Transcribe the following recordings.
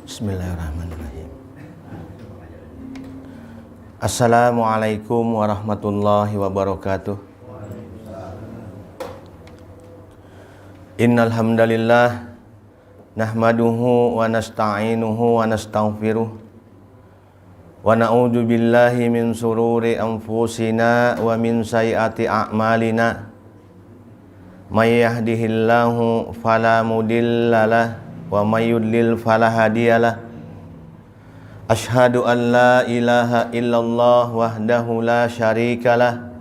Bismillahirrahmanirrahim. Assalamualaikum warahmatullahi wabarakatuh. Innal hamdalillah nahmaduhu wa nasta'inuhu wa nastaghfiruh wa na'udzu billahi min sururi anfusina wa min sayyiati a'malina. May yahdihillahu fala mudhillalah wa may yudlil fala hadiyalah. Asyhadu an la ilaha illallah wahdahu la syarikalah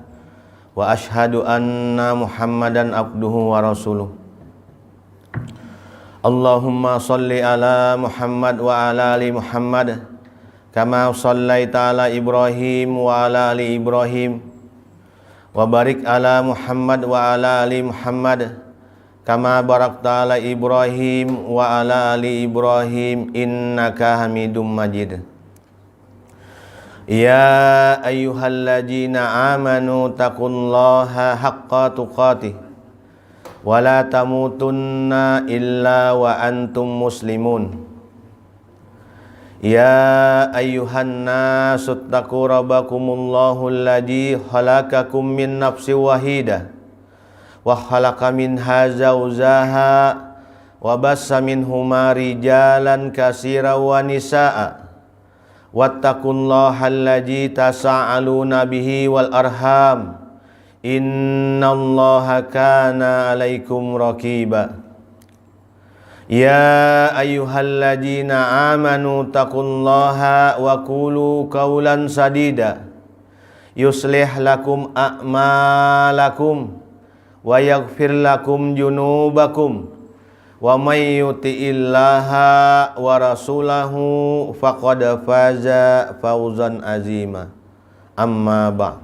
wa asyhadu anna Muhammadan abduhu wa rasuluh. Allahumma shalli ala Muhammad wa ala ali Muhammad kama shallaita ala Ibrahim wa ala ali Ibrahim wa barik ala Muhammad wa ala ali Muhammad kama barakta ala Ibrahim wa ala ali Ibrahim innaka Hamidum Majid. Ya ayyuhalladzina amanu taqullaha haqqa tuqatih wa la tamutunna illa wa antum muslimun. Ya ayyuhan nasu taqu rabbakumullahu alladzi khalaqakum min nafsin wahidah wa khalaqa minha zawjaha wa bassa minhuma rijalan katsiran wa nisaa wattaqullaha allazi tasaaluna bihi wal arham innallaha kana 'alaikum raqiba. Ya ayyuhalladzina amanu taqullaha wa qulu qawlan sadida yuslih lakum a'malakum wa yaghfir lakum junubakum wa may yuti'illaha wa rasulahu faqad faza fawzan azima. Amma ba'd.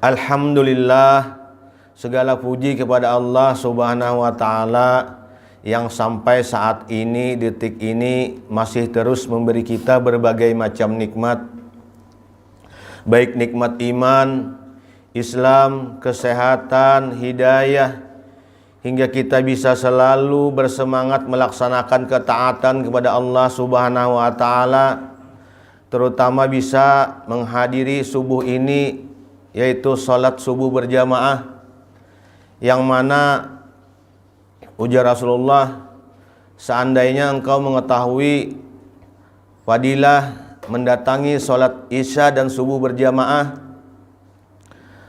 Alhamdulillah, segala puji kepada Allah Subhanahu wa taala yang sampai saat ini, detik ini masih terus memberi kita berbagai macam nikmat, baik nikmat iman, Islam, kesehatan, hidayah, hingga kita bisa selalu bersemangat melaksanakan ketaatan kepada Allah Subhanahu wa taala, terutama bisa menghadiri subuh ini, yaitu salat subuh berjamaah, yang mana ujar Rasulullah, seandainya engkau mengetahui fadilah mendatangi salat isya dan subuh berjamaah,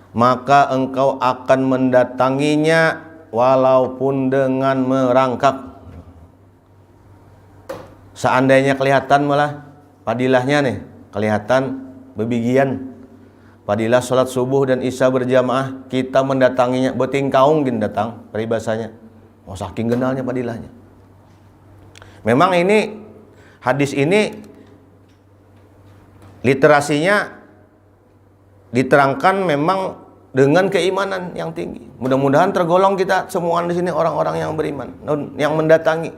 maka engkau akan mendatanginya walaupun dengan merangkak. Seandainya kelihatan malah fadilahnya nih, kelihatan bebigian fadilah salat subuh dan isya berjamaah, kita mendatanginya beting kaung gin datang peribahasanya. Oh, saking genalnya fadilahnya. Memang ini hadis ini literasinya diterangkan memang dengan keimanan yang tinggi. Mudah-mudahan tergolong kita semua di sini orang-orang yang beriman, yang mendatangi.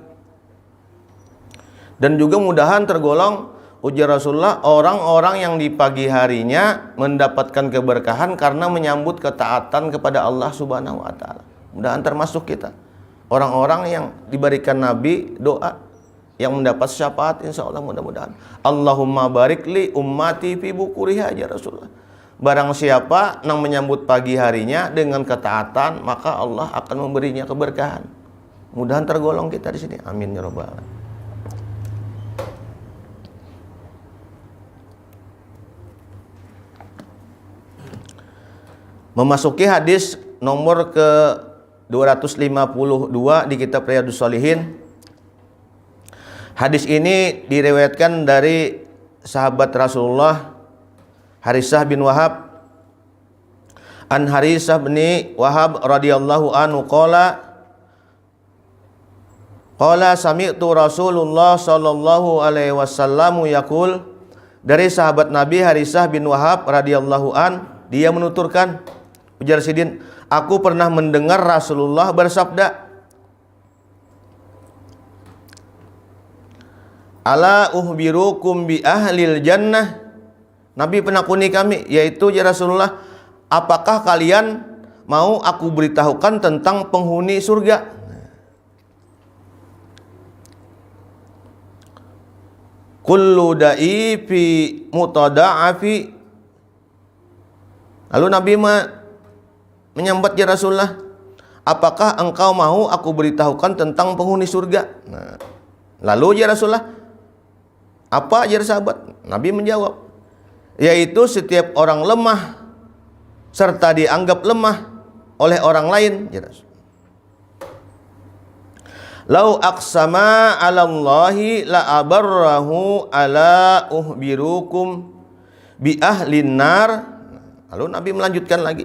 Dan juga mudahan tergolong ujar Rasulullah orang-orang yang di pagi harinya mendapatkan keberkahan karena menyambut ketaatan kepada Allah Subhanahu wa taala. Mudahan termasuk kita. Orang-orang yang diberikan Nabi doa yang mendapat syafaat insyaallah, mudah-mudahan. Allahumma barik li ummati fi bukuriha ya Rasulullah. Barang siapa yang menyambut pagi harinya dengan ketaatan, maka Allah akan memberinya keberkahan. Mudahan tergolong kita di sini. Amin ya rabbal alamin. Memasuki hadis nomor ke 252 di kitab Riyadhus Shalihin. Hadis ini diriwayatkan dari sahabat Rasulullah Harisah bin Wahab. An Harisah bin Wahab radhiyallahu anhu qala sami'tu Rasulullah sallallahu alaihi wasallam yaqul. Dari sahabat Nabi Harisah bin Wahab radhiyallahu an, dia menuturkan, ujar Sidin, aku pernah mendengar Rasulullah bersabda, ala uhbirukum bi ahlil jannah. Nabi penakuni kami, yaitu ya Rasulullah, apakah kalian mau aku beritahukan tentang penghuni surga? kullu da'i fi mutada'afi. Lalu Nabi menyambat, ya Rasulullah, apakah engkau mau aku beritahukan tentang penghuni surga? Nah, lalu ya Rasulullah, apa ajar sahabat? Nabi menjawab, yaitu setiap orang lemah serta dianggap lemah oleh orang lain, ya Rasul. Lau aqsama 'ala Allahi la abarrahu ala uhbirukum bi ahlin nar. Lalu Nabi melanjutkan lagi.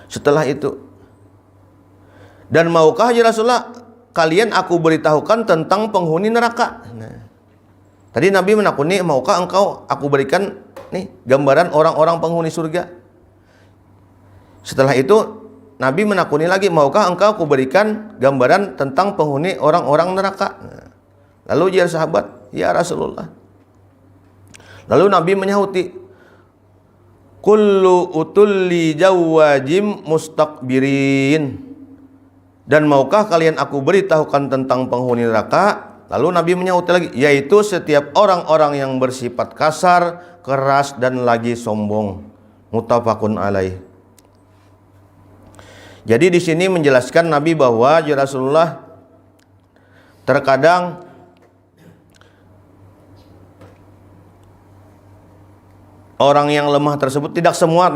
Setelah itu, dan maukah ya Rasulullah kalian aku beritahukan tentang penghuni neraka? Nah, tadi Nabi menakuni, maukah engkau aku berikan nih gambaran orang-orang penghuni surga? Setelah itu Nabi menakuni lagi, maukah engkau aku berikan gambaran tentang penghuni orang-orang neraka? Nah, lalu ya sahabat, ya Rasulullah. Lalu Nabi menyahuti, kullu utulli jawajim mustakbirin. Dan maukah kalian aku beritahukan tentang penghuni neraka? Lalu Nabi menyahuti lagi, yaitu setiap orang-orang yang bersifat kasar, keras, dan lagi sombong. Muttafaqun alaih. Jadi di sini menjelaskan Nabi bahwa ya Rasulullah, terkadang orang yang lemah tersebut, tidak semua,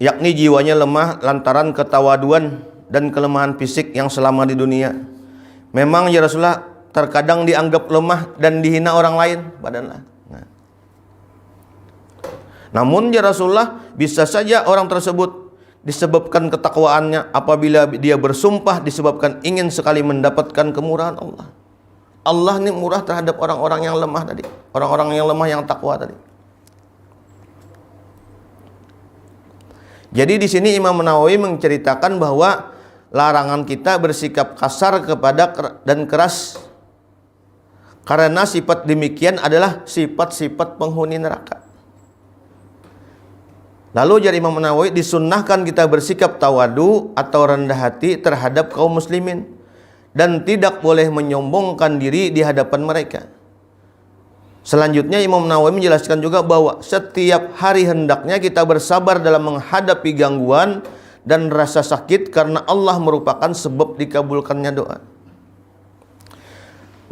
yakni jiwanya lemah lantaran ketawaduan dan kelemahan fisik yang selama di dunia. Memang ya Rasulullah terkadang dianggap lemah dan dihina orang lain badanlah. Nah, namun ya Rasulullah, bisa saja orang tersebut disebabkan ketakwaannya, apabila dia bersumpah disebabkan ingin sekali mendapatkan kemurahan Allah. Allah ini murah terhadap orang-orang yang lemah tadi, orang-orang yang lemah yang takwa tadi. Jadi di sini Imam Nawawi menceritakan bahwa larangan kita bersikap kasar kepada dan keras, karena sifat demikian adalah sifat-sifat penghuni neraka. Lalu jadi Imam Nawawi, disunnahkan kita bersikap tawadu atau rendah hati terhadap kaum muslimin, dan tidak boleh menyombongkan diri di hadapan mereka. Selanjutnya Imam Nawawi menjelaskan juga bahwa setiap hari hendaknya kita bersabar dalam menghadapi gangguan dan rasa sakit, karena Allah merupakan sebab dikabulkannya doa.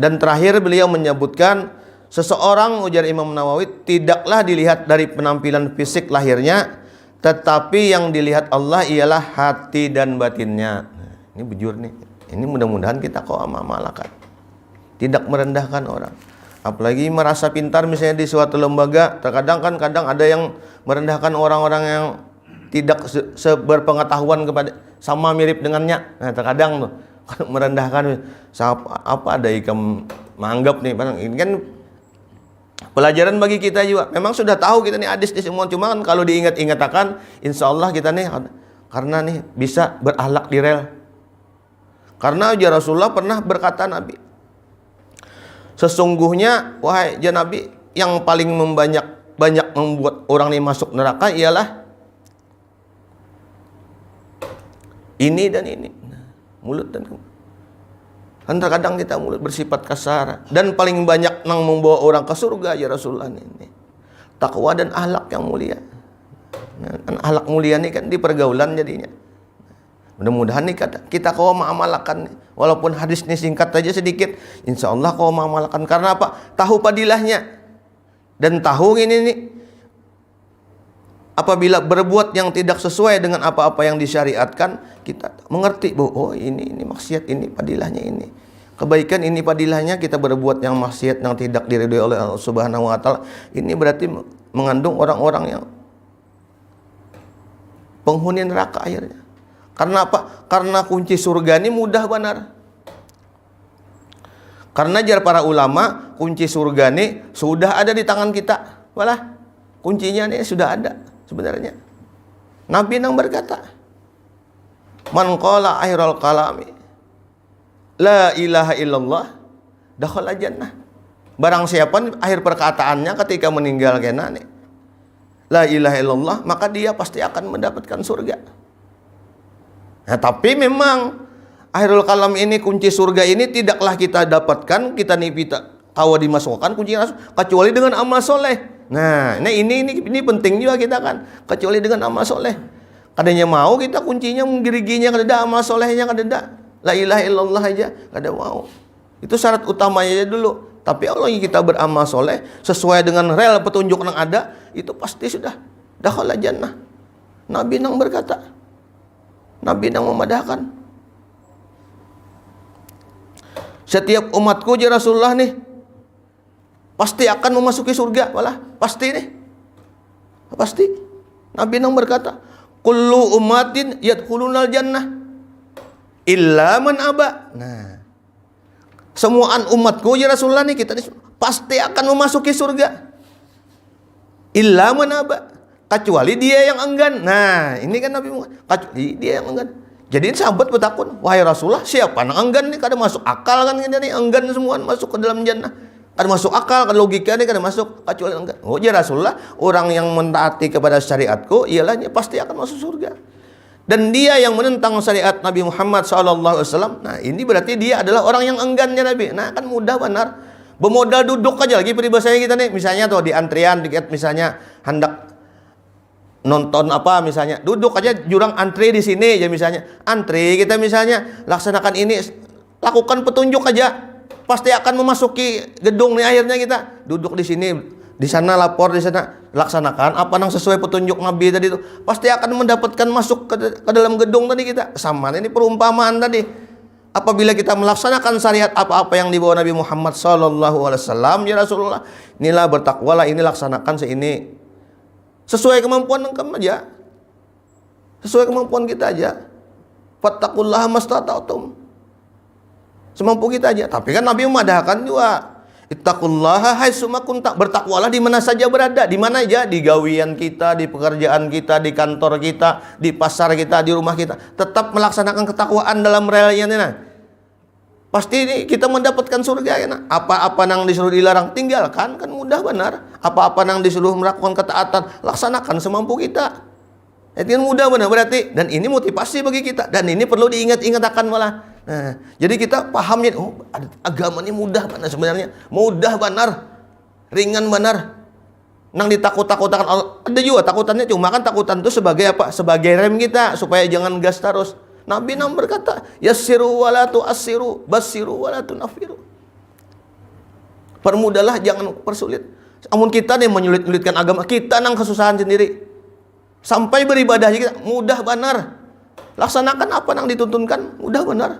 Dan terakhir beliau menyebutkan, seseorang, ujar Imam Nawawi, tidaklah dilihat dari penampilan fisik lahirnya, tetapi yang dilihat Allah ialah hati dan batinnya. Nah, ini bujur nih. Ini mudah-mudahan kita amalkan. Tidak merendahkan orang. Apalagi merasa pintar misalnya di suatu lembaga, terkadang ada yang merendahkan orang-orang yang tidak berpengetahuan kepada, sama mirip dengannya. Nah, terkadang tuh merendahkan, apa ada ikam menganggap nih, ini kan pelajaran bagi kita juga. Memang sudah tahu kita nih hadis di semua, cuma kan kalau diingat-ingatkan, insya Allah kita nih karena nih bisa berakhlak di rel. Karena ya Rasulullah pernah berkata, Nabi, sesungguhnya wahai ya Nabi, yang paling banyak membuat orang ini masuk neraka ialah ini dan ini, mulut dan kan terkadang kita mulut bersifat kasar, dan paling banyak yang membawa orang ke surga ya Rasulullah ini takwa dan akhlak yang mulia. Nah, akhlak mulia ini kan di pergaulan jadinya. Mudah-mudahan nih kita kau mengamalkan, walaupun hadis ini singkat saja sedikit, insya Allah kau mengamalkan. Karena apa? Tahu padilahnya, dan tahu ini nih, apabila berbuat yang tidak sesuai dengan apa-apa yang disyariatkan, kita mengerti bahwa oh ini maksiat, ini padilahnya ini. Kebaikan ini padilahnya, kita berbuat yang maksiat yang tidak diridhoi oleh Allah Subhanahu wa taala. Ini berarti mengandung orang-orang yang penghuni neraka akhirnya. Karena apa? Karena kunci surga ini mudah benar. Karena jar para ulama, kunci surga ini sudah ada di tangan kita. Walah, kuncinya ini sudah ada sebenarnya. Nabi yang berkata, man qala akhirul kalami la ilaha illallah dakhala jannah. Barang siapa akhir perkataannya ketika meninggal kena nih, la ilaha illallah, maka dia pasti akan mendapatkan surga. Nah, tapi memang Akhirul kalam ini, kunci surga ini tidaklah kita dapatkan, kita kawa dimasukkan kunci kecuali dengan amal soleh. Nah, ini penting juga kita kan, kecuali dengan amal soleh. Kadanya mau kita kuncinya menggiriginya kadada, amal solehnya kadada, la ilaha illallah aja kada mau. Itu syarat utamanya dulu. Tapi Allah yang kita beramal soleh sesuai dengan rel petunjuk yang ada, itu pasti sudah dakhala jannah. Nabi nang berkata, Nabi nang memadahkan. Setiap umatku ya Rasulullah nih pasti akan memasuki surga, malah pasti nih. Pasti. Nabi nang berkata, kullu ummatin yadkhulunal jannah illa man aba. Nah, semuaan umatku ya Rasulullah nih kita nih pasti akan memasuki surga. Illa man aba, kecuali dia yang enggan. Nah, ini kan Nabi kecuali dia yang enggan. Jadi sahabat bertakun, wahai Rasulullah, siapa yang enggan nih? Kada masuk akal kan ini enggan semua masuk ke dalam jannah. Kada masuk akal, kada logika nih kada masuk kecuali enggan. Oh ya Rasulullah, orang yang mentaati kepada syariatku ialah pasti akan masuk surga. Dan dia yang menentang syariat Nabi Muhammad SAW, nah ini berarti dia adalah orang yang enggannya Nabi. Nah kan mudah benar. Bermodal duduk aja lagi peribahasanya kita nih. Misalnya tuh di antrian tiket misalnya hendak nonton apa misalnya, duduk aja jurang antri di sini aja misalnya. Antri kita misalnya laksanakan ini, lakukan petunjuk aja. Pasti akan memasuki gedung nih akhirnya kita. Duduk di sini, di sana lapor, di sana laksanakan apa yang sesuai petunjuk Nabi tadi itu. Pasti akan mendapatkan masuk ke dalam gedung tadi kita. Sama ini perumpamaan tadi. Apabila kita melaksanakan syariat apa-apa yang dibawa Nabi Muhammad SAW, ya Rasulullah, inilah bertakwalah, ini laksanakan seini. Sesuai kemampuan engkau aja. Sesuai kemampuan kita aja. Fattaqullaha mastata'tum. Semampu kita aja. Tapi kan Nabi memadahkan juga. Ittaqullaha haitsuma kunta. Bertakwalah di mana saja berada. Di mana aja, di gawian kita, di pekerjaan kita, di kantor kita, di pasar kita, di rumah kita. Tetap melaksanakan ketakwaan dalam realnya nih. Pasti ini kita mendapatkan surga ya. Apa-apa yang disuruh dilarang tinggalkan, kan mudah benar. Apa-apa yang disuruh melakukan ketaatan, laksanakan semampu kita. Itu kan mudah benar berarti. Dan ini motivasi bagi kita. Dan ini perlu diingat-ingat akan malah. Nah, jadi kita pahamnya, oh agama ini mudah benar sebenarnya. Mudah benar. Ringan benar. Nang ditakut-takutkan Allah. Ada juga takutannya, cuma kan takutan itu sebagai apa? Sebagai rem kita supaya jangan gas terus. Nabi nam berkata, yassiru wa la tu'assiru, bassiru wa la tunaffiru. Permudahlah, jangan persulit. Namun kita nih menyulit-nyulitkan agama, kita nang kesusahan sendiri. Sampai beribadah kita mudah benar. Laksanakan apa nang dituntunkan, mudah benar.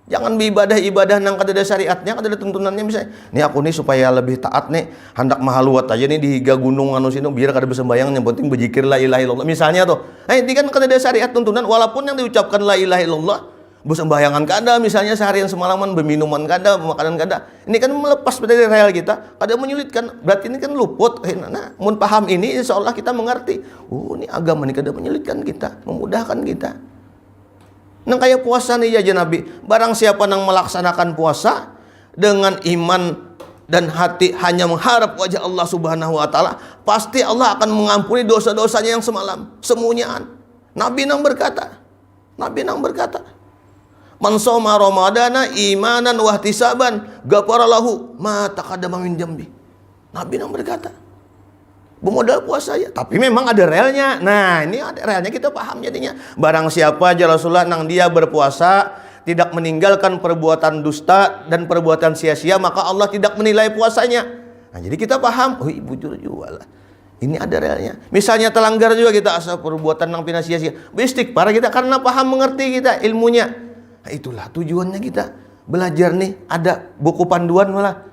Jangan beribadah-ibadah nang kada ada syariatnya, kada ada tuntunannya misalnya. Nih aku nih supaya lebih taat nih, hendak mahaluat aja nih di higa gunung anu sini biar kada bersembayang, yang penting berzikir la ilaha illallah. Misalnya tuh. Ini kan kada ada syariat tuntunan walaupun yang diucapkan la ilaha illallah, bersembayangan kada misalnya seharian semalaman, berminuman kada, makanan kada. Ini kan melepas dari real kita, kada menyulitkan. Berarti ini kan luput. Nah, mun paham ini insyaallah kita mengerti. Oh, ini agama ini kada menyulitkan kita, memudahkan kita. Nang kayak puasa nih ya Nabi. Barang siapa nang melaksanakan puasa dengan iman dan hati hanya mengharap wajah Allah Subhanahu wa taala, pasti Allah akan mengampuni dosa-dosanya yang semalam, semunyaan. Nabi nang berkata, "Man shoma ramadana imanan wa ihtisaban, ghafara lahu ma taqaddama min dzambi." Nabi nang berkata, bermodal puasa ya, tapi memang ada relnya. Nah, ini ada relnya, kita paham jadinya. Barang siapa aja Rasulullah nang dia berpuasa tidak meninggalkan perbuatan dusta dan perbuatan sia-sia, maka Allah tidak menilai puasanya. Nah, jadi kita paham, oh bujur juga lah. Ini ada relnya. Misalnya terlanggar juga kita asal perbuatan nang pina sia-sia. Beristighfar kita karena paham mengerti kita ilmunya. Nah, itulah tujuannya kita belajar nih. Ada buku panduan malah.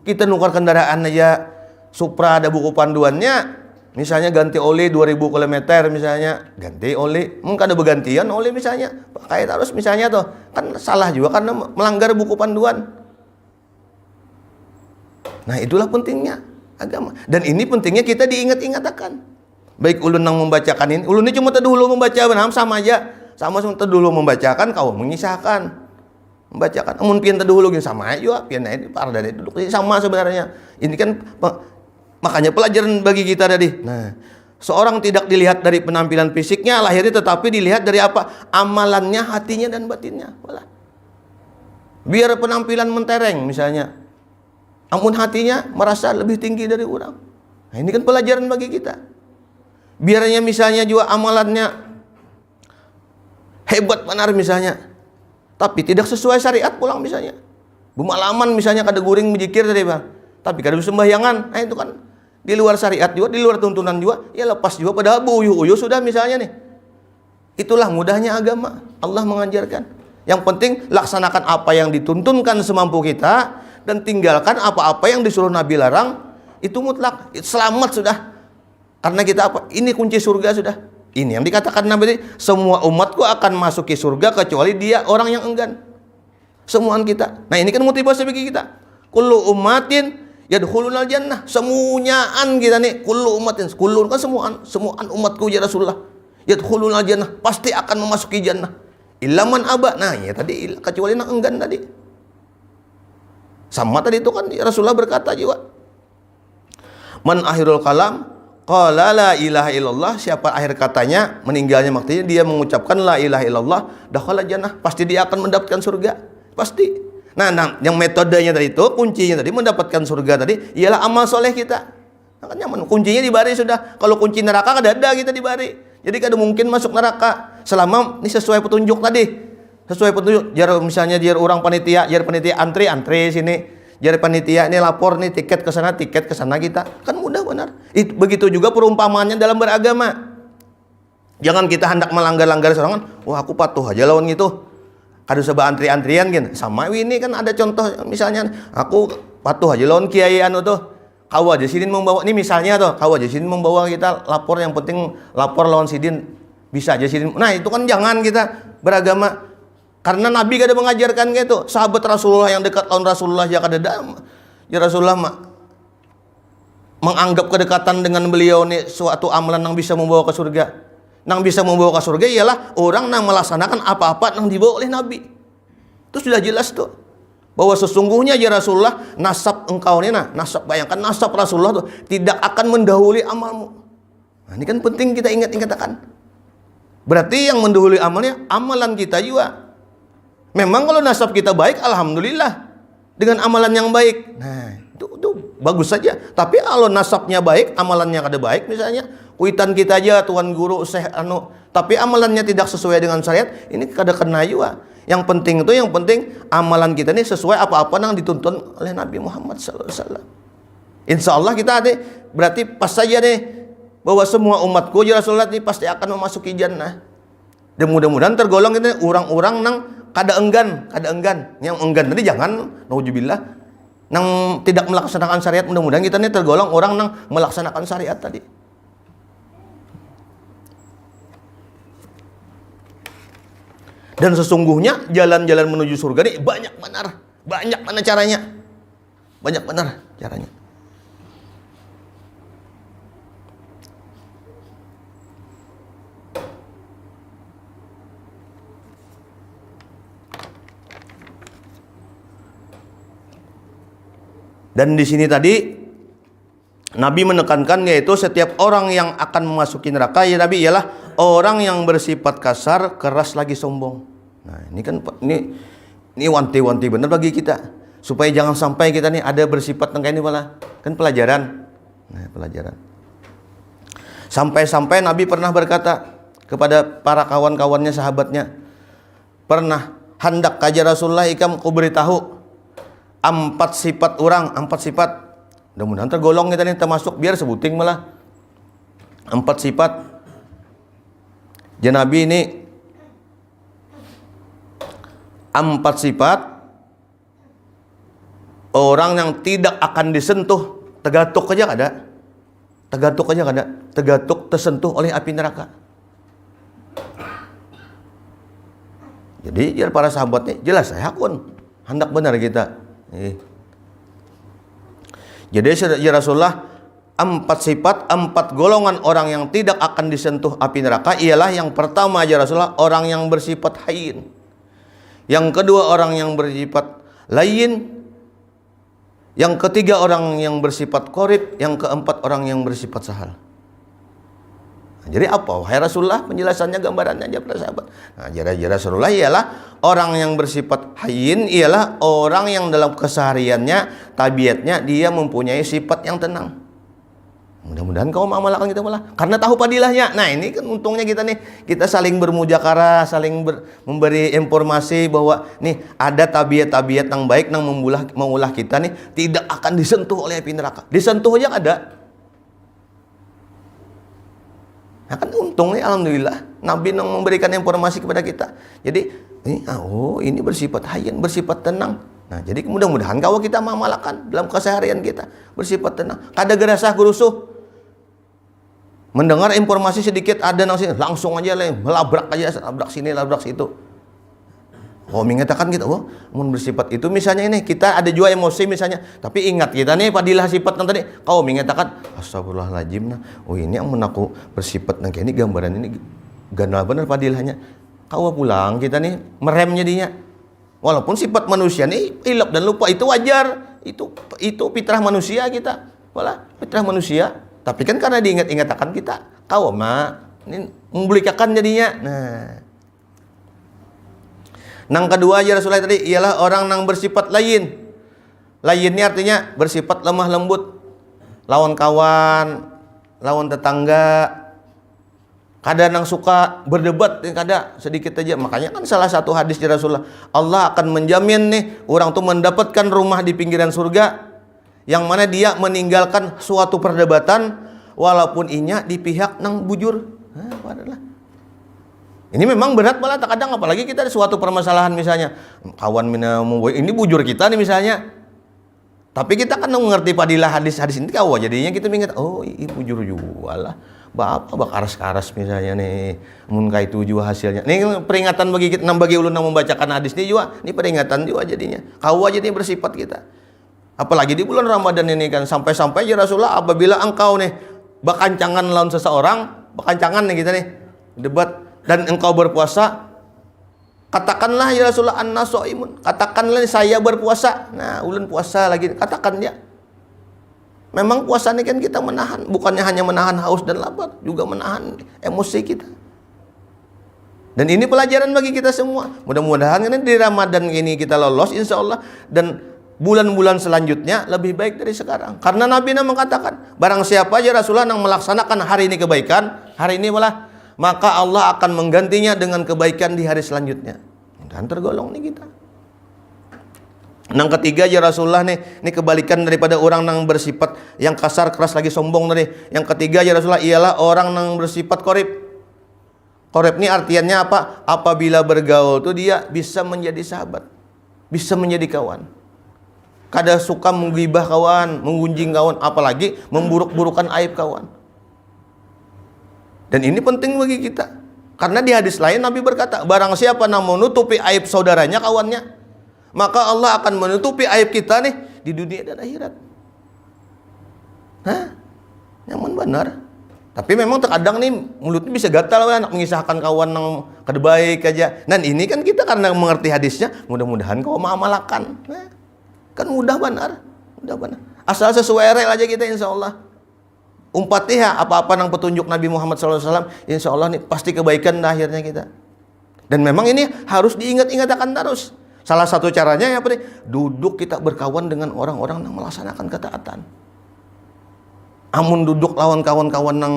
Kita nukar kendaraan aja. Supra ada buku panduannya, misalnya ganti oli 2000 km misalnya, ganti oli, mungkin ada bergantian oli misalnya, pakai terus misalnya tuh, kan salah juga karena melanggar buku panduan. Nah itulah pentingnya agama, dan ini pentingnya kita diingat-ingatkan. Baik ulun yang membacakan ini, ulun ini cuma terdahulu membaca, benar sama aja, sama terdahulu membacakan, kau mengisahkan. Membacakan, namun pian terdahulu gini sama aja, pian ini par dari duduk sama sebenarnya. Ini kan makanya pelajaran bagi kita tadi. Nah, Seorang tidak dilihat dari penampilan fisiknya, lahirnya, tetapi dilihat dari apa? Amalannya, hatinya dan batinnya. Walah. Biar penampilan mentereng misalnya, amun hatinya merasa lebih tinggi dari orang. Nah, ini kan pelajaran bagi kita. Biarnya misalnya juga amalannya hebat benar misalnya, tapi tidak sesuai syariat pulang misalnya. Bumalaman misalnya kada guring menjikir tadi bang, tapi kada sembahyangan. Nah itu kan di luar syariat juga, di luar tuntunan juga, ya lepas juga pada uyuh-uyuh sudah misalnya nih. Itulah mudahnya agama. Allah mengajarkan. Yang penting laksanakan apa yang dituntunkan semampu kita dan tinggalkan apa-apa yang disuruh Nabi larang. Itu mutlak, selamat sudah. Karena kita apa? Ini kunci surga sudah. Ini yang dikatakan Nabi, semua umatku akan masuki surga kecuali dia orang yang enggan. Semuaan kita. Nah ini kan motivasi bagi kita. Kullu ummatin yadkhulunal jannah. Semuanyaan kita nih, kullu ummatin, kullu kan semuaan umatku ya Rasulullah. Yadkhulunal jannah, pasti akan memasuki jannah. Illa man aba. Nah, ya tadi kecuali yang enggan tadi. Sama tadi itu kan Rasulullah berkata juga. Man akhirul kalam qala la ilaha illallah. Siapa akhir katanya, meninggalnya maksudnya dia mengucapkan la ilaha illallah, dakhala jannah, pasti dia akan mendapatkan surga. Pasti. Nah, yang metodenya tadi itu, kuncinya tadi mendapatkan surga tadi ialah amal soleh kita. Makanya kuncinya di bari sudah. Kalau kunci neraka kada ada kita di bari. Jadi kada mungkin masuk neraka selama ini sesuai petunjuk tadi. Sesuai petunjuk. Jar misalnya jar orang panitia, antri sini. Jar panitia ini lapor nih tiket ke sana kita. Kan mudah benar. Begitu juga perumpamaannya dalam beragama. Jangan kita hendak melanggar-langgar serangan. Wah, aku patuh aja lawan gitu. Kada usah antri-antrian kan. Sama ini kan ada contoh misalnya aku patuh aja lawan kiai anu tuh. Kau aja sidin membawa ini misalnya tuh, kau aja sidin membawa kita lapor, yang penting lapor lawan sidin bisa aja sidin. Nah, itu kan jangan kita beragama. Karena Nabi kada mengajarkan gitu. Sahabat Rasulullah yang dekat lawan Rasulullah ya kada ada. Ya Rasulullah menganggap kedekatan dengan beliau ini suatu amalan yang bisa membawa ke surga. Nang bisa membawa ke surga ialah orang yang melaksanakan apa-apa yang dibawa oleh Nabi. Itu sudah jelas tuh. Bahwa sesungguhnya ya Rasulullah, nasab engkau ini bayangkan nasab Rasulullah tuh tidak akan mendahului amalmu. Nah, ini kan penting kita ingat-ingatkan. Berarti yang mendahului amalnya, amalan kita juga. Memang kalau nasab kita baik, alhamdulillah. Dengan amalan yang baik. Nah, itu bagus saja. Tapi kalau nasabnya baik, amalannya kada baik misalnya, kuitan kita aja tuan guru tapi amalannya tidak sesuai dengan syariat, ini kada kena juga. Yang penting amalan kita ini sesuai apa-apa yang dituntun oleh Nabi Muhammad SAW. Insya Allah kita nih berarti pas saja nih bahwa semua umatku ya Rasulullah ini pasti akan memasuki jannah. Dan mudah-mudahan tergolong kita orang-orang yang kada enggan. Yang enggan tadi jangan, nauzubillah, yang tidak melaksanakan syariat. Mudah-mudahan kita ini tergolong orang yang melaksanakan syariat tadi. Dan sesungguhnya jalan-jalan menuju surga ini banyak benar caranya. Banyak benar caranya. Dan di sini tadi Nabi menekankan yaitu setiap orang yang akan memasuki neraka ya Nabi ialah orang yang bersifat kasar, keras lagi sombong. Nah, ini kan ini wanti-wanti benar bagi kita supaya jangan sampai kita nih ada bersifat kayak ini malah. Kan pelajaran. Nah, pelajaran. Sampai-sampai Nabi pernah berkata kepada para kawan-kawannya, sahabatnya, pernah hendak kaja Rasulullah ikam ku beritahu 4 sifat orang, 4 sifat. Mudah-mudahan tergolong kita nih termasuk, biar sebuting malah 4 sifat. Nabi ini 4 sifat orang yang tidak akan disentuh, tegatuk aja kada. Tegatuk tersentuh oleh api neraka. Jadi ya para sahabatnya jelas saya pun hendak benar kita. Jadi ya Rasulullah, 4 sifat, 4 golongan orang yang tidak akan disentuh api neraka ialah yang pertama ya Rasulullah, orang yang bersifat hayyin. Yang kedua orang yang bersifat layyin. Yang ketiga orang yang bersifat qorib. Yang keempat orang yang bersifat sahal. Jadi apa? Wahai Rasulullah, penjelasannya, gambarannya aja para sahabat. Nah, jadi Rasulullah ialah orang yang bersifat hayyin, ialah orang yang dalam kesehariannya, tabiatnya dia mempunyai sifat yang tenang. Mudah-mudahan kau mengamalkan kita malah karena tahu padilahnya. Nah, ini kan untungnya kita nih, kita saling bermujakarah, saling memberi informasi bahwa nih ada tabiat-tabiat yang baik yang mengulah kita nih tidak akan disentuh oleh api neraka. Disentuh aja ada. Nah, kan untungnya alhamdulillah Nabi yang memberikan informasi kepada kita. Jadi ini bersifat hayyin, bersifat tenang. Nah, jadi mudah-mudahan kalau kita mengamalkan dalam keseharian kita bersifat tenang. Kada gerasah gerusuh. Mendengar informasi sedikit ada nang sini, langsung aja melabrak aja, labrak sini, labrak situ. Oh, mengatakan kita, mun bersifat itu misalnya ini kita ada juga emosi misalnya, tapi ingat kita nih padilah sifat yang tadi. Kau mengatakan astagfirullahaladzim, ini yang menaku bersifat yang kayak ini, gambaran ini ganal benar padilahnya. Kau pulang kita nih merem jadinya. Walaupun sifat manusia nih hilap dan lupa itu wajar, itu fitrah manusia kita, fitrah manusia. Tapi kan karena diingat-ingatkan kita, kau ini membelikakan jadinya. Nang kedua aja Rasulullah tadi ialah orang nang bersifat lain. Lain ini artinya bersifat lemah lembut. Lawan kawan, lawan tetangga. Kadang nang suka berdebat, kadang sedikit aja. Makanya kan salah satu hadis di Rasulullah, Allah akan menjamin nih orang tuh mendapatkan rumah di pinggiran surga yang mana dia meninggalkan suatu perdebatan walaupun inya di pihak nang bujur. Ini memang berat malah terkadang, apalagi kita ada suatu permasalahan misalnya kawan ini bujur kita nih misalnya, tapi kita kan mengerti padilah hadis-hadis ini kau jadinya kita ingat, ini bujur juga lah bapak karas-karas misalnya nih mun itu juga hasilnya ini peringatan bagi kita, bagi ulun yang membacakan hadis ini juga, ini peringatan juga jadinya kau aja nih bersifat kita, apalagi di bulan Ramadan ini kan sampai-sampai ya Rasulullah apabila engkau nih bakancangan lawan seseorang, bakancangan nih kita nih debat dan engkau berpuasa, katakanlah ya Rasulullah anna shaimun, katakanlah saya berpuasa. Nah, ulun puasa lagi, katakan ya. Memang puasa ini kan kita menahan, bukannya hanya menahan haus dan lapar, juga menahan emosi kita. Dan ini pelajaran bagi kita semua. Mudah-mudahan ini di Ramadan ini kita lolos insya Allah, dan bulan-bulan selanjutnya lebih baik dari sekarang. Karena Nabi mengatakan, barang siapa aja Rasulullah yang melaksanakan hari ini kebaikan, hari ini malah maka Allah akan menggantinya dengan kebaikan di hari selanjutnya. Dan tergolong nih kita. Yang ketiga ya Rasulullah nih, ini kebalikan daripada orang yang bersifat yang kasar, keras, lagi sombong tadi. Yang ketiga ya Rasulullah ialah orang yang bersifat korib. Korib ini artiannya apa? Apabila bergaul tuh dia bisa menjadi sahabat, bisa menjadi kawan. Kada suka menggibah kawan, menggunjing kawan, apalagi memburuk-burukan aib kawan. Dan ini penting bagi kita. Karena di hadis lain Nabi berkata, barang siapa yang menutupi aib saudaranya, kawannya, maka Allah akan menutupi aib kita nih di dunia dan akhirat. Nyaman benar. Tapi memang terkadang nih mulutnya bisa gatal nak mengisahkan kawan yang kada baik aja. Dan ini kan kita karena mengerti hadisnya, mudah-mudahan kau mengamalkan. Kan mudah benar. Asal sesuai rel aja kita insya Allah. Umpatiha apa-apa yang petunjuk Nabi Muhammad SAW, insya Allah nih pasti kebaikan akhirnya kita. Dan memang ini harus diingat-ingatkan terus. Salah satu caranya ya apa nih? Duduk kita berkawan dengan orang-orang yang melaksanakan ketaatan. Amun duduk lawan kawan-kawan yang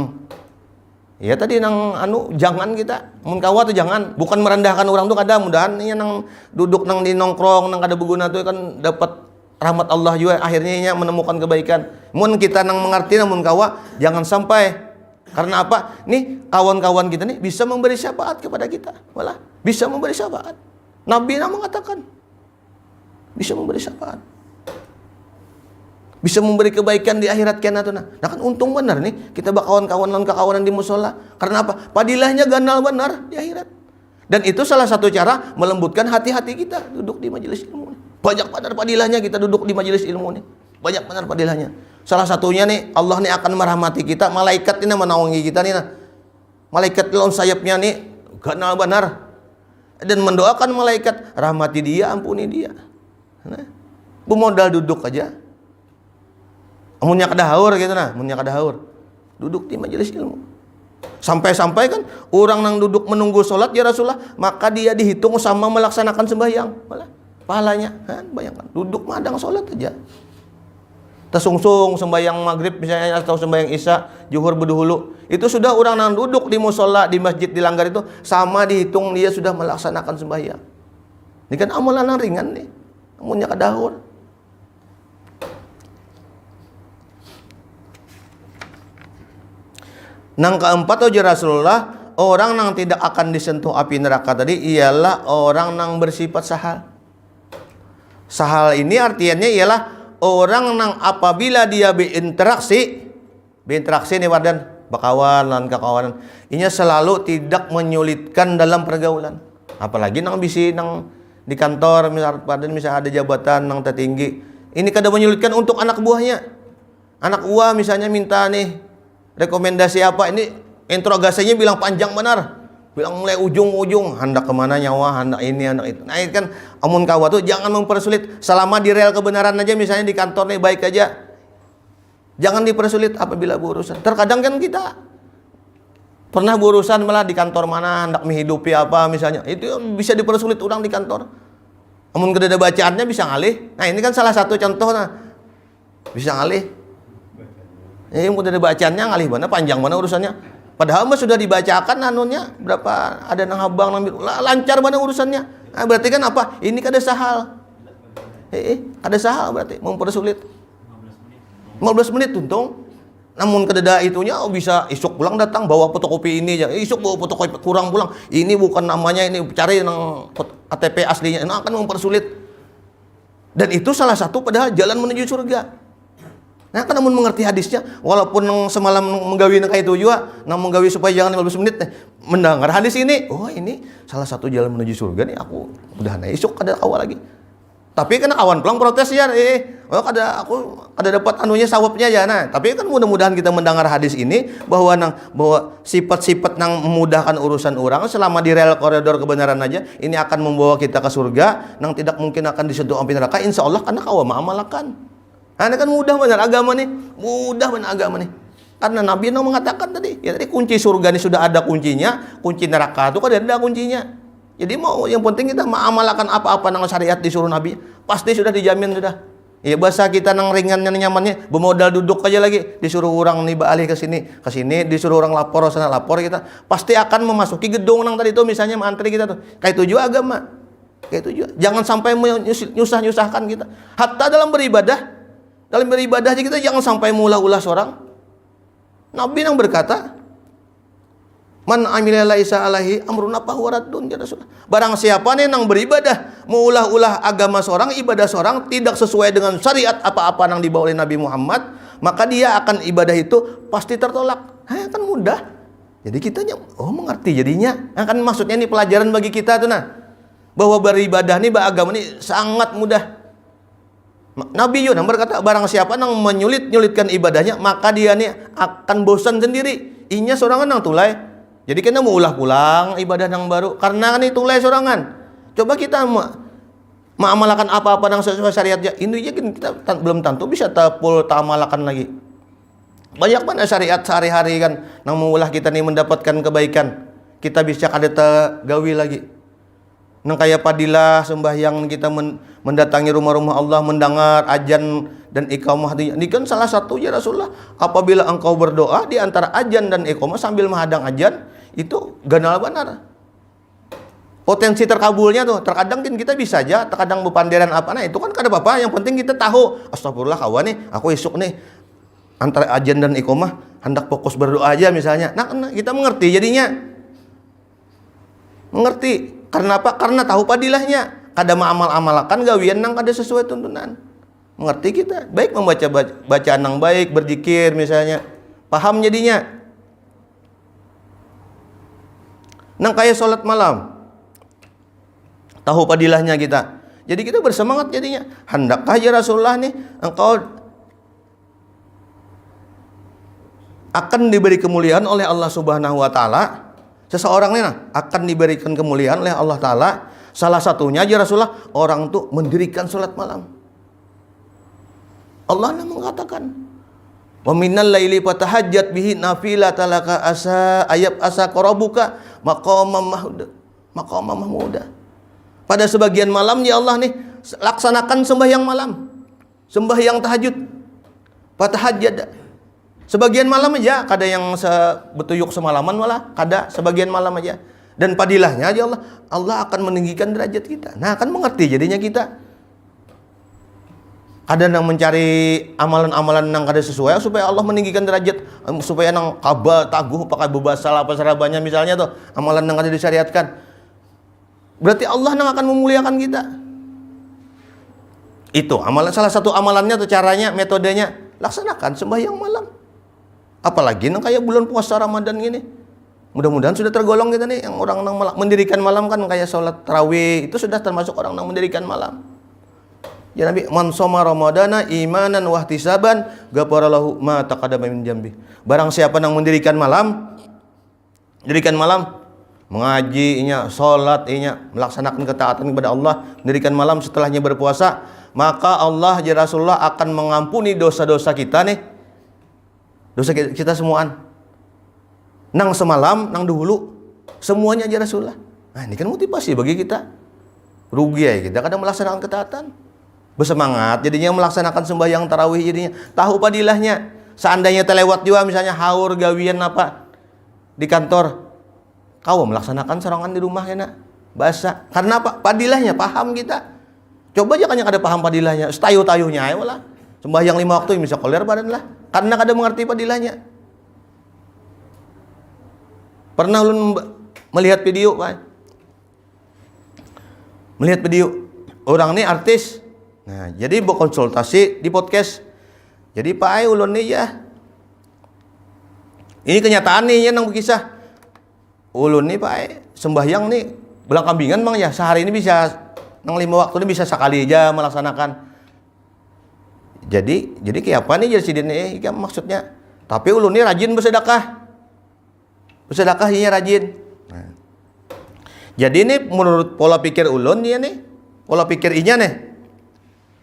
ya tadi nang jangan kita mun kawa tuh jangan, bukan merendahkan orang tuh kada, mudahan ini nang duduk nang di nongkrong nang kada berguna tuh kan dapat rahmat Allah juga, akhirnya menemukan kebaikan. Mun kita nang mengerti namun kawa jangan sampai, karena apa? Nih kawan-kawan kita nih bisa memberi syafaat kepada kita, malah bisa memberi syafaat. Nabi mengatakan bisa memberi syafaat, bisa memberi kebaikan di akhirat kiana tuh. Nah kan untung benar nih kita berkawan-kawan lawan kekawanan di musola. Karena apa? Padilahnya ganal benar di akhirat. Dan itu salah satu cara melembutkan hati-hati kita duduk di majelis ilmu. Banyak benar padilahnya kita duduk di majelis ilmu nih. Banyak benar padilahnya. Salah satunya nih Allah nih akan merahmati kita. Malaikat ini menaungi kita nih. Malaikat lawan sayapnya nih ganal benar. Dan mendoakan malaikat, rahmati dia, ampuni dia. Nah, bumodal duduk aja. Amunnya kada haur gitu nah, amunnya kada haur. Duduk di majelis ilmu. Sampai-sampai kan orang yang duduk menunggu sholat ya Rasulullah, maka dia dihitung sama melaksanakan sembahyang. Malah pahalanya, kan? Bayangkan, duduk madang sholat aja. Tersungsung sembahyang maghrib misalnya atau sembahyang isya, zuhur berdahulu. Itu sudah orang yang duduk di musola, di masjid, di langgar itu sama dihitung dia sudah melaksanakan sembahyang. Ini kan amalan yang ringan nih. Namunnya kadahur. Nang keempat ujar Rasulullah, orang yang tidak akan disentuh api neraka tadi ialah orang yang bersifat sahal. Sahal ini artinya ialah orang yang apabila dia berinteraksi nih Wardan, bakawan lan kakawanan, inya selalu tidak menyulitkan dalam pergaulan. Apalagi nang bisi nang di kantor misal ada jabatan nang tertinggi, ini kada menyulitkan untuk anak buahnya. Anak buah misalnya minta nih rekomendasi apa, ini interogasinya bilang panjang benar, bilang mulai ujung-ujung, hendak kemana nyawa, hendak ini, hendak itu. Nah itu kan amun kawa tuh jangan mempersulit, selama di rel kebenaran aja, misalnya di kantor nih baik aja, jangan dipersulit apabila berurusan. Terkadang kan kita pernah berurusan malah di kantor mana, hendak menghidupi apa misalnya, itu bisa dipersulit orang di kantor. Amun kedada bacaannya bisa ngalih. Nah ini kan salah satu contoh, nah bisa ngalih. Yang udah bacaannya ngalih mana, panjang mana urusannya. Padahal mah sudah dibacakan anunya berapa, ada nang habang nang lancar mana urusannya. Nah, berarti kan apa? Ini kada sahal. Kada sahal berarti mempersulit. 15 menit tuntung. Namun kedada itunya bisa isuk pulang datang bawa fotokopi ini aja. Isuk bawa fotokopi kurang pulang. Ini bukan namanya, ini cari nang KTP aslinya. Nah, akan mempersulit. Dan itu salah satu padahal jalan menuju surga. Nah kan namun mengerti hadisnya, walaupun semalam menggawi kayak itu juga, nang menggawi supaya jangan 15 menit mendengar hadis ini, oh ini salah satu jalan menuju surga nih, aku udah naik isuk kada awal lagi. Tapi kan kawan pulang protes ya, aku kada dapat anunya sawabnya ya. Nah, tapi kan mudah-mudahan kita mendengar hadis ini bahwa sifat-sifat nang memudahkan urusan orang selama di rel koridor kebenaran aja, ini akan membawa kita ke surga, nang tidak mungkin akan disentuh api neraka, insya Allah karena kawa ma'amalakan. Nah, ini kan mudah benar agama nih, mudah benar agama nih. Karena Nabi yang mengatakan tadi, ya tadi kunci surga ini sudah ada kuncinya, kunci neraka itu kan ada kuncinya. Jadi mau yang penting kita mengamalkan apa-apa nang syariat disuruh Nabi, pasti sudah dijamin sudah. Ya bahasa kita nang ringannya nyamannya, bermodal duduk aja lagi, disuruh orang nih alih ke sini, disuruh orang lapor sana lapor, kita pasti akan memasuki gedung nang tadi itu misalnya mantri kita tuh. Kayak itu juga agama. Kayak itu juga. Jangan sampai nyusah-nyusahkan kita. Hatta dalam beribadah aja kita jangan sampai meulah-ulah seorang. Nabi yang berkata, man amila laisa alaihi amruna fahuwa raddun, ya Rasulullah. Barang siapa nih yang beribadah meulah-ulah agama seorang, ibadah seorang tidak sesuai dengan syariat apa-apa yang dibawa oleh Nabi Muhammad, maka dia akan ibadah itu pasti tertolak. Kan mudah. Jadi kita mengerti jadinya. Kan maksudnya ini pelajaran bagi kita tuh nah. Bahwa beribadah nih, beragama nih sangat mudah. Nabi Yunus berkata, barang siapa yang menyulitkan ibadahnya, maka dia nih akan bosan sendiri. Inya sorangan yang tulai. Jadi kita mau ulah pulang ibadah yang baru karena kan itu tulai sorangan. Coba kita mengamalkan apa-apa yang sesuai syariatnya. Ini aja kita belum tentu bisa tamalakan lagi. Banyak mana syariat sehari-hari kan yang mengulah kita nih mendapatkan kebaikan. Kita bisa kada tergawi lagi. Nang kaya padilah sembahyang kita mendatangi rumah-rumah Allah, mendengar ajan dan iqamah. Ini kan salah satu ya Rasulullah. Apabila engkau berdoa di antara ajan dan iqamah sambil menghadang ajan, itu ganal benar. Potensi terkabulnya tuh. Terkadang kan kita bisa aja, terkadang bepanderan apa, nah itu kan kada apa-apa. Yang penting kita tahu, astagfirullah kawan nih, aku isuk nih antara ajan dan iqamah hendak fokus berdoa aja misalnya. Nah kita mengerti jadinya. Mengerti. Karena apa? Karena tahu padilahnya. Kada mengamal-amalkan gawian nang kada sesuai tuntunan. Mengerti kita. Baik membaca bacaan yang baik, berzikir misalnya. Paham jadinya. Nang kayak sholat malam. Tahu padilahnya kita. Jadi kita bersemangat jadinya. Hendakkah ya Rasulullah nih, engkau akan diberi kemuliaan oleh Allah Subhanahu wa taala. Seseorang ini akan diberikan kemuliaan oleh Allah Ta'ala. Salah satunya aja Rasulullah, orang tuh mendirikan sholat malam. Allah mengatakan, Wa minal laili fatahajjat bihi nafilatan laka asa ayab asa qarabuka maqamam mahmuda. Pada sebagian malam ya Allah nih laksanakan sembahyang malam, sembahyang tahajud. Fatahajjat. Sebagian malam aja, kada yang betuyuk semalaman malah, kada sebagian malam aja. Dan padilahnya aja Allah akan meninggikan derajat kita. Nah, akan mengerti jadinya kita. Ada yang mencari amalan-amalan yang kada sesuai supaya Allah meninggikan derajat, supaya nang kaba taguh pakai bebasal apa serabanya misalnya tuh amalan yang kada disyariatkan. Berarti Allah yang akan memuliakan kita. Itu amalan, salah satu amalannya atau caranya, metodenya laksanakan sembahyang malam. Apalagi nang kayak bulan puasa Ramadan gini. Mudah-mudahan sudah tergolong kita nih yang orang nang mendirikan malam kan kayak sholat tarawih itu sudah termasuk orang yang mendirikan malam. Ya Nabi, man shoma ramadana imanan wa ihtisaban ghafara lahu ma taqaddama min dzambi. Barang siapa yang mendirikan malam, mengaji inya, salat inya, melaksanakan ketaatan kepada Allah, mendirikan malam setelahnya berpuasa, maka Allah ya Rasulullah akan mengampuni dosa-dosa kita nih. Dosa kita semuaan. Nang semalam, nang dahulu, semuanya ya Rasulullah. Nah, ini kan motivasi bagi kita. Rugi ya kita kadang melaksanakan ketaatan. Bersemangat jadinya melaksanakan sembahyang tarawih jadinya tahu padilahnya. Seandainya terlewat juga misalnya haur gawian apa di kantor, kau melaksanakan serangan di rumah ya nak bahasa karena apa padilahnya paham kita. Coba aja kan yang ada paham padilahnya setayu-tayuhnya ya lah sembahyang 5 waktu yang bisa koler badan lah karena kada mengerti padilahnya. Pernah ulun melihat video Pak, melihat video orang ini artis. Nah, jadi berkonsultasi di podcast. Jadi Pak Ai ulun nih ya. Ini kenyataan nih yang berkisah. Ulun nih Pak Ai sembahyang nih belang kambingan Bang ya. Sehari ini bisa nang 5 waktu ini bisa sekali aja melaksanakan. Jadi kayak apa nih jadi ini maksudnya. Tapi ulun nih rajin bersedekah. Bersedekah ini rajin. Nah. Jadi ini menurut pola pikir ulun dia nih, pola pikir inya nih.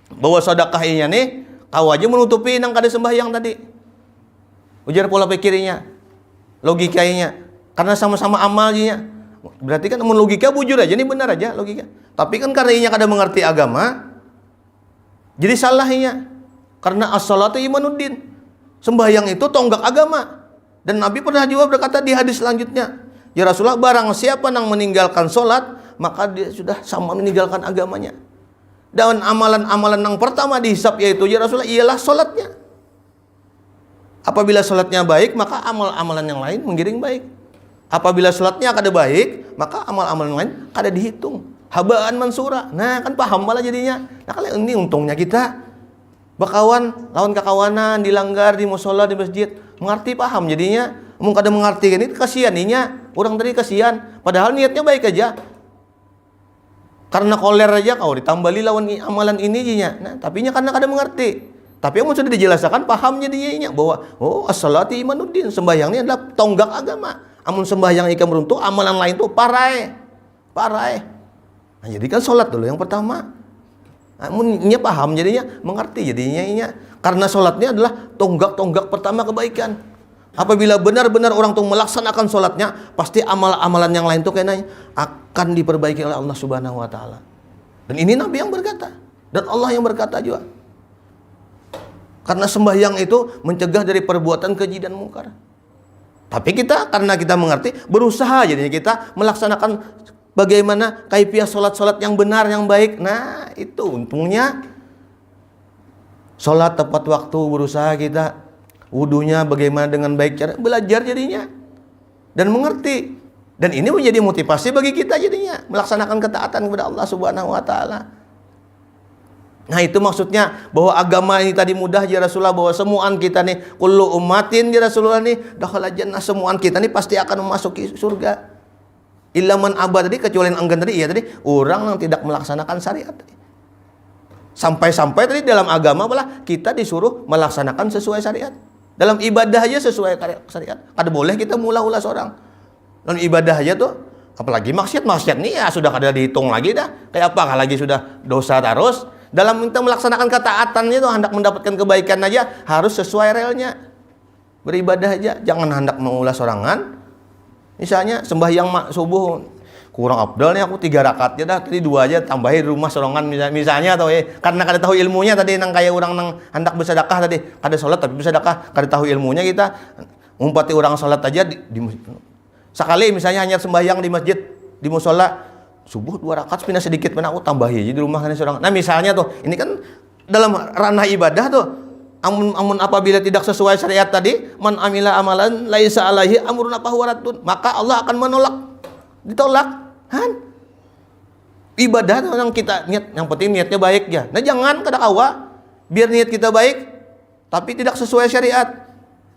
Bahwa sedekah inya nih kau aja menutupi nang kada sembahyang tadi. Ujar pola pikirnya, logikanya, karena sama-sama amal nya. Berarti kan logika bujur aja nih benar aja logika. Tapi kan karena inya kada mengerti agama, jadi salahnya. Karena as-salatu imanuddin, sembahyang itu tonggak agama. Dan Nabi pernah juga berkata di hadis selanjutnya, ya Rasulullah barang siapa yang meninggalkan sholat, maka dia sudah sama meninggalkan agamanya. Dan amalan-amalan yang pertama dihisab yaitu ya Rasulullah ialah sholatnya. Apabila sholatnya baik, maka amal-amalan yang lain menggiring baik. Apabila sholatnya kada baik, maka amal-amalan yang lain kada dihitung. Habaan mansura. Nah kan paham malah jadinya. Nah kalau ini untungnya kita bakawan, lawan kekawanan, dilanggar di musola, di masjid, mengerti paham jadinya. Mung kada mengerti kan itu kasihan inya. Orang tadi kasihan. Padahal niatnya baik aja. Karena koler aja kau ditambali lawan amalan ini jinya. Nah, tapi nya karena kada mengerti. Tapi yang sudah dijelaskan paham jadinya bahwa as-salatu imanuddin, sembahyang ini adalah tonggak agama. Amun sembahyang ika meruntuh, amalan lain tuh parai. Nah, jadi kan salat dulu yang pertama. Amun nya paham jadinya mengerti jadinya inya. Karena salatnya adalah tonggak-tonggak pertama kebaikan. Apabila benar-benar orang tuh melaksanakan sholatnya, pasti amal-amalan yang lain tuh kayaknya akan diperbaiki oleh Allah Subhanahu Wa Taala. Dan ini Nabi yang berkata, dan Allah yang berkata juga. Karena sembahyang itu mencegah dari perbuatan keji dan mungkar. Tapi kita karena kita mengerti, berusaha jadinya kita melaksanakan bagaimana kaifiah sholat-sholat yang benar, yang baik. Nah itu untungnya sholat tepat waktu, berusaha kita. Wudunya bagaimana dengan baik, cara belajar jadinya dan mengerti, dan ini menjadi motivasi bagi kita jadinya melaksanakan ketaatan kepada Allah Subhanahu Wa Taala. Nah itu maksudnya bahwa agama ini tadi mudah ya Rasulullah, bahwa semuaan kita nih kullu ummatin ya Rasulullah nih dakhala jannah, semuaan kita nih pasti akan memasuki surga. Illa man aba tadi, kecuali yang enggan tadi ya tadi orang yang tidak melaksanakan syariat. Sampai-sampai tadi dalam agama malah kita disuruh melaksanakan sesuai syariat. Dalam ibadah aja sesuai syariat. Kada boleh kita mula-ula seorang. Dalam ibadah aja tuh, apalagi maksiat nih ya sudah kada dihitung lagi dah. Kayak apa lagi sudah dosa terus. Dalam kita melaksanakan ketaatannya tuh hendak mendapatkan kebaikan aja harus sesuai relnya. Beribadah aja, jangan hendak mengulas sorangan. Misalnya sembahyang subuh kurang afdal nih aku 3 rakaat aja dah, tadi 2 aja tambahin di rumah sorangan misalnya atau karena kada tahu ilmunya tadi nang kayak orang nang hendak bersedekah tadi, kada salat tapi bersedekah, kada tahu ilmunya kita umpati orang salat aja di sekali misalnya hanya sembahyang di masjid di musola subuh 2 rakaat pindah sedikit mana aku tambahin aja di rumah kan sorangan. Nah misalnya tuh ini kan dalam ranah ibadah tuh. Amun apabila tidak sesuai syariat tadi, man amila amalan laisa alaihi amrun fahuwa, maka Allah akan menolak, ditolak. Han? Ibadah yang kita niat, yang penting niatnya baik ya. Nah jangan kada kawa, biar niat kita baik, tapi tidak sesuai syariat,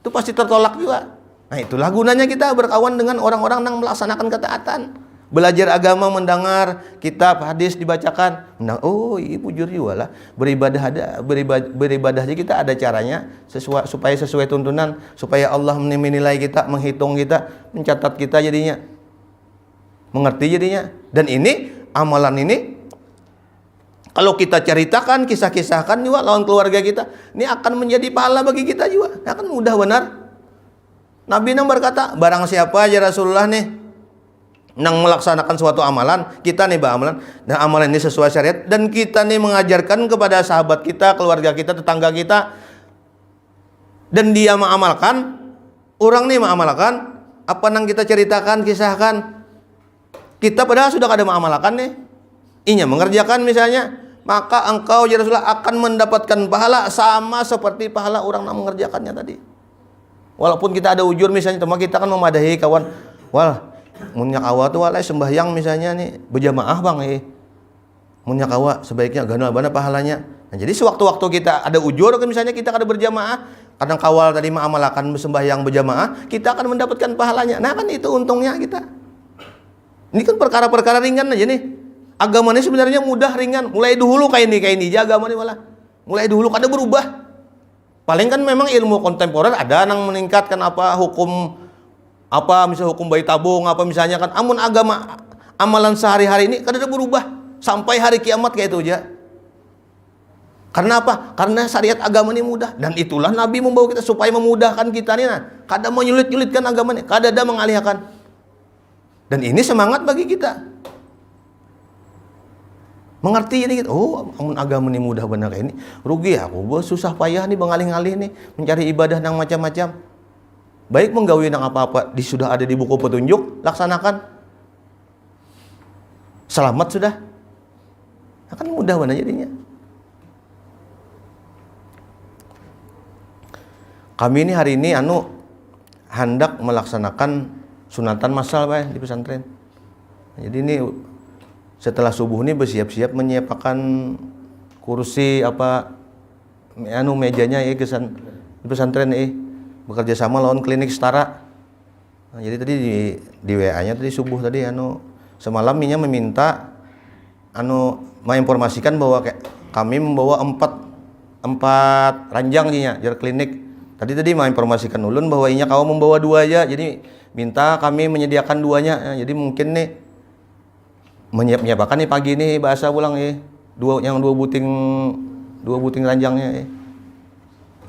itu pasti tertolak juga. Nah itulah gunanya kita berkawan dengan orang-orang yang melaksanakan ketaatan. Belajar agama, mendengar kitab, hadis dibacakan. Oh, ibu jujur juga lah. Beribadah aja kita ada caranya supaya sesuai tuntunan, supaya Allah menilai kita, menghitung kita, mencatat kita jadinya. Mengerti jadinya. Dan ini amalan ini kalau kita ceritakan, kisah-kisahkan juga lawan keluarga kita, ini akan menjadi pahala bagi kita juga. Akan mudah benar. Nabi nang berkata, barang siapa aja Rasulullah nih nang melaksanakan suatu amalan, kita nih amalan, dan amalan ini sesuai syariat, dan kita nih mengajarkan kepada sahabat kita, keluarga kita, tetangga kita, dan dia mengamalkan, orang nih mengamalkan apa nang kita ceritakan, kisahkan, kita padahal sudah kada mengamalkan nih, inya mengerjakan misalnya, maka engkau ya Rasulullah akan mendapatkan pahala sama seperti pahala orang yang mengerjakannya tadi. Walaupun kita ada ujur misalnya, teman kita kan memadahi kawan, wal munyak awa tuh walai sembahyang misalnya nih berjamaah bang munyak awa sebaiknya ganal bana pahalanya. Nah jadi sewaktu-waktu kita ada ujur kan misalnya kita kada berjamaah, kadang kawal tadi mengamalkan sembahyang berjamaah, kita akan mendapatkan pahalanya. Nah kan itu untungnya kita. Ini kan perkara-perkara ringan aja nih. Agama ini sebenarnya mudah ringan. Mulai dulu kayak ini aja agama ini malah. Mulai dulu kada berubah. Paling kan memang ilmu kontemporer ada yang meningkatkan apa hukum apa misalnya hukum bayi tabung apa misalnya kan, amun agama amalan sehari-hari ini kada ada berubah sampai hari kiamat kayak itu aja. Karena apa? Karena syariat agama ini mudah, dan itulah Nabi membawa kita supaya memudahkan kita nih, nah kada menyulit-nyulitkan agama ini, kada ada mengalihkan. Dan ini semangat bagi kita mengerti ini gitu. Oh amun agama ini mudah benar kayak ini, rugi aku susah payah nih mengalih-alih nih mencari ibadah yang macam-macam. Baik menggawi nang apa-apa sudah ada di buku petunjuk, laksanakan. Selamat sudah. Akan mudah mana jadinya. Kami ini hari ini hendak melaksanakan sunatan massal di pesantren. Jadi ini setelah subuh ini bersiap-siap menyiapkan kursi apa mejanya di pesantren bekerja sama lawan klinik setara. Nah, jadi tadi di WA-nya tadi subuh tadi semalam minyak meminta menginformasikan bahwa kami membawa 4 ranjang jar klinik. Tadi menginformasikan ulun bahwa inya kau membawa 2 aja. Jadi minta kami menyediakan 2-nya. Nah, jadi mungkin nih menyiapkan nih pagi nih bahasa pulang dua buting ranjangnya.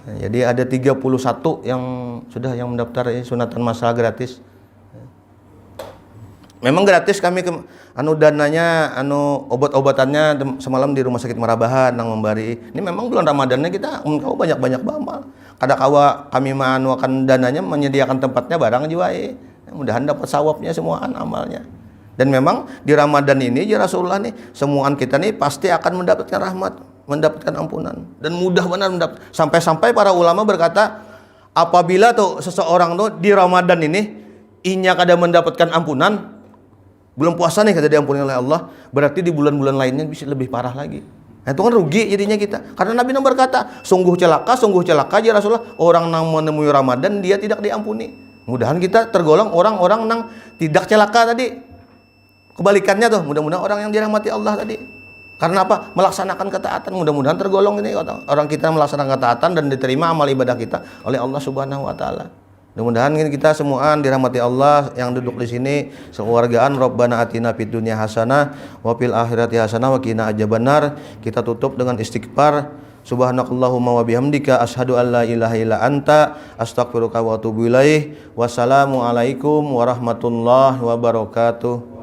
Nah, jadi ada 31 yang sudah yang mendaftar sunatan massal gratis. Memang gratis kami dananya obat-obatannya semalam di Rumah Sakit Marabahan yang memberi. Ini memang bulan Ramadannya kita kau banyak-banyak bamal. Kada kawa kami akan dananya menyediakan tempatnya barang juga mudahan dapat sawabnya semua amalnya. Dan memang di Ramadan ini ya Rasulullah nih semuaan kita nih pasti akan mendapatkan rahmat, mendapatkan ampunan, dan mudah benar sampai-sampai para ulama berkata apabila tuh seseorang tuh di Ramadan ini inya kada mendapatkan ampunan, belum puasa nih kada diampuni oleh Allah, berarti di bulan-bulan lainnya bisa lebih parah lagi. Nah itu kan rugi jadinya kita, karena Nabi berkata sungguh celaka ya Rasulullah orang yang menemui Ramadan dia tidak diampuni. Mudahan kita tergolong orang-orang yang tidak celaka tadi. Kebalikannya tuh, mudah-mudahan orang yang dirahmati Allah tadi. Karena apa? Melaksanakan ketaatan. Mudah-mudahan tergolong ini orang kita melaksanakan ketaatan dan diterima amal ibadah kita oleh Allah Subhanahu wa taala. Mudah-mudahan kita semua dirahmati Allah yang duduk di sini sekeluargaan. Rabbana atina fid dunya hasanah wa fil akhirati hasanah wa qina adzabannar. Kita tutup dengan istighfar. Subhanakallahumma wa bihamdika asyhadu an la ilaha illa anta astaghfiruka wa atubu ilaik. Wassalamualaikum warahmatullahi wabarakatuh.